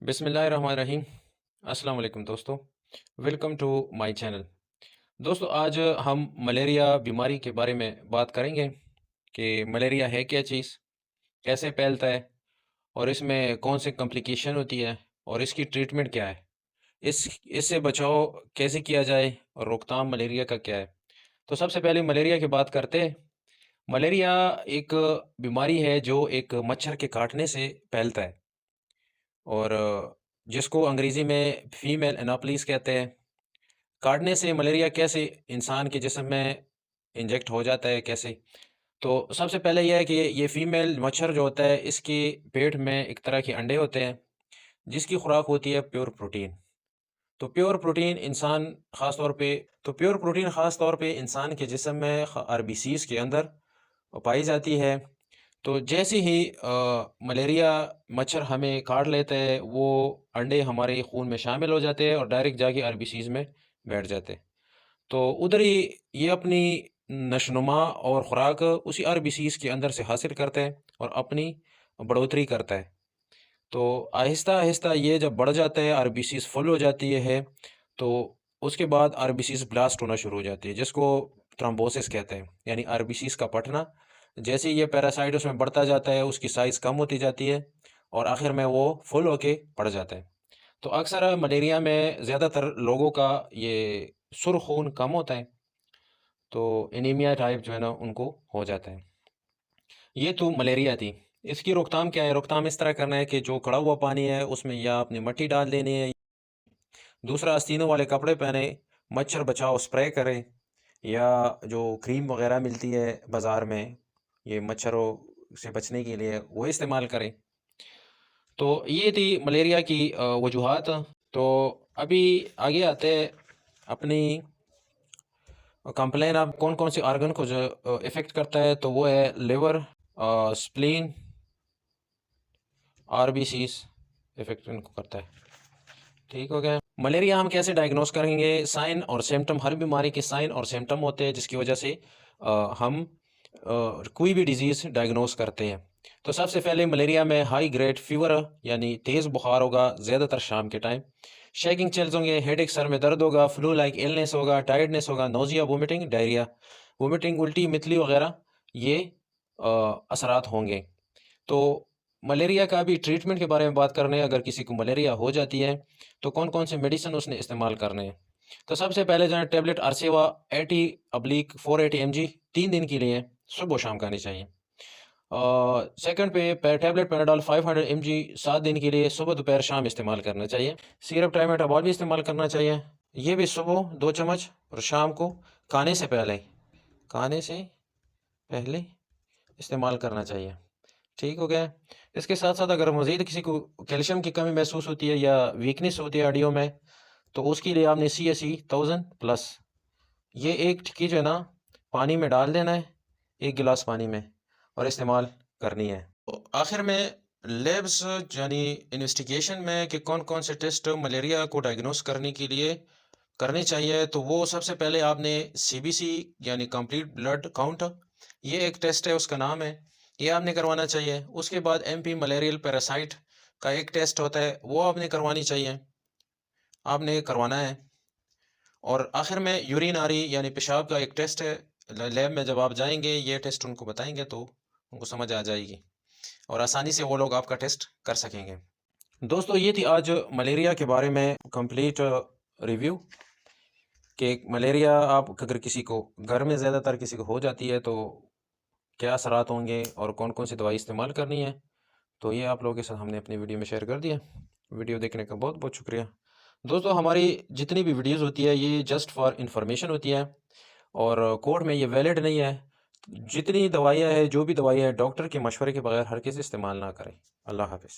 बिस्मिल्लाहिर्रहमानिर्रहीम। अस्सलाम वालेकुम दोस्तों, वेलकम टू माय चैनल। दोस्तों आज हम मलेरिया बीमारी के बारे में बात करेंगे कि मलेरिया है क्या चीज़, कैसे फैलता है और इसमें कौन से कॉम्प्लिकेशन होती है और इसकी ट्रीटमेंट क्या है। इससे बचाव कैसे किया जाए और रोकथाम मलेरिया का क्या है। तो सबसे पहले मलेरिया की बात करते हैं। मलेरिया एक बीमारी है जो एक मच्छर के काटने से फैलता है और जिसको अंग्रेज़ी में फीमेल एनोफिलीज़ कहते हैं। काटने से मलेरिया कैसे इंसान के जिस्म में इंजेक्ट हो जाता है कैसे? तो सबसे पहले ये है कि ये फीमेल मच्छर जो होता है इसके पेट में एक तरह के अंडे होते हैं जिसकी खुराक होती है प्योर प्रोटीन। तो प्योर प्रोटीन इंसान ख़ास तौर पे प्योर प्रोटीन ख़ास तौर पे इंसान के जिस्म में आरबीसीज़ के अंदर पाई जाती है। तो जैसे ही मलेरिया मच्छर हमें काट लेता है, वो अंडे हमारे खून में शामिल हो जाते हैं और डायरेक्ट जाके आरबीसीज़ में बैठ जाते हैं। तो उधर ही ये अपनी नशोनुमा और खुराक उसी आरबीसीज़ के अंदर से हासिल करता है और अपनी बढ़ोतरी करता है। तो आहिस्ता-आहिस्ता ये जब बढ़ जाता है, आरबीसीज़ फुल हो जाती है, तो उसके बाद आरबीसीज़ ब्लास्ट होना शुरू हो जाती है, जिसको थ्रोम्बोसिस कहते हैं, यानी आरबीसीज़ का फटना। जैसे ही ये पैरासाइट उसमें बढ़ता जाता है, उसकी साइज़ कम होती जाती है और आखिर में वो फुल होके पड़ जाता है। तो अक्सर मलेरिया में ज़्यादातर लोगों का ये सुर्ख़ खून कम होता है, तो एनीमिया टाइप जो है ना उनको हो जाता है। ये तो मलेरिया थी। इसकी रोकथाम क्या है? रोकथाम इस तरह करना है कि जो खड़ा हुआ पानी है उसमें या आपने मिट्टी डाल देनी है, दूसरा आस्तीनों वाले कपड़े पहने, मच्छर बचाओ स्प्रे करें या जो क्रीम वगैरह मिलती है बाज़ार में, ये मच्छरों से बचने के लिए वो इस्तेमाल करें। तो ये थी मलेरिया की वजूहात। तो अभी आगे आते हैं अपनी कंप्लेन। अब कौन-कौन से ऑर्गन को जो इफ़ेक्ट करता है, तो वो है लिवर, स्प्लीन, आरबीसीज़ इफ़ेक्ट इनको करता है। ठीक हो गया। मलेरिया हम कैसे डायग्नोस करेंगे? साइन और सिम्पटम, हर बीमारी के साइन और सिम्पटम होते हैं जिसकी वजह से हम कोई भी डिज़ीज़ डायग्नोस करते हैं। तो सबसे पहले मलेरिया में हाई ग्रेड फ़ीवर यानी तेज़ बुखार होगा ज़्यादातर शाम के टाइम। शेकिंग चिल्स होंगे, हेडेक सर में दर्द होगा, फ्लू लाइक इलनेस होगा, टायर्डनेस होगा, नोज़िया, वोमिटिंग, डायरिया, वोमिटिंग, उल्टी, मितली वगैरह ये असरात होंगे। तो मलेरिया का भी ट्रीटमेंट के बारे में बात करने, अगर किसी को मलेरिया हो जाती है तो कौन-कौन से मेडिसिन उसने इस्तेमाल करने हैं। तो सबसे पहले जो है टैबलेट अरसेवा 80/480 mg 3 दिन के लिए सुबह शाम खानी चाहिए। सेकंड पे टैबलेट पैनाडोल 500 mg 7 दिन के लिए सुबह दोपहर शाम इस्तेमाल करना चाहिए। सिरप ट्राइमेटाबॉल भी इस्तेमाल करना चाहिए। ये भी सुबह 2 चम्मच और शाम को खाने से पहले खाने से पहले इस्तेमाल करना चाहिए। ठीक हो गया। इसके साथ-साथ अगर मज़ीद किसी को कैल्शियम की कमी महसूस होती है या वीकनेस होती है हड्डियों में, तो उसके लिए आपने CSE 1000 प्लस ये एक टिक्की जो है ना पानी में डाल देना है, 1 गिलास पानी में, और इस्तेमाल करनी है। तो आखिर में लैब्स यानी इन्वेस्टिगेशन में कि कौन-कौन से टेस्ट मलेरिया को डायग्नोस करने के लिए करने चाहिए, तो वो सबसे पहले आपने CBC यानी कंप्लीट ब्लड काउंट, ये एक टेस्ट है, उसका नाम है, ये आपने करवाना चाहिए। उसके बाद MP मलेरियल पैरासाइट का एक टेस्ट होता है, वो आपने करवानी चाहिए, आपने करवाना है। और आखिर में यूरिनरी यानी पेशाब का एक टेस्ट है। लैब में जब आप जाएंगे ये टेस्ट उनको बताएंगे तो उनको समझ आ जाएगी और आसानी से वो लोग आपका टेस्ट कर सकेंगे। दोस्तों ये थी आज मलेरिया के बारे में कंप्लीट रिव्यू कि मलेरिया आप अगर किसी को घर में ज़्यादातर किसी को हो जाती है तो क्या असरात होंगे और कौन-कौन सी दवाई इस्तेमाल करनी है। तो ये आप लोगों के साथ हमने अपनी वीडियो में शेयर कर दिया। वीडियो देखने का बहुत-बहुत शुक्रिया। दोस्तों हमारी जितनी भी वीडियोज़ होती है ये जस्ट फॉर इन्फॉर्मेशन होती है और कोर्ट में ये वैलिड नहीं है। जितनी दवाइयाँ हैं, जो भी दवाइयाँ हैं, डॉक्टर के मशवरे के बगैर हर किसी इस्तेमाल ना करें। अल्लाह हाफ़िज़।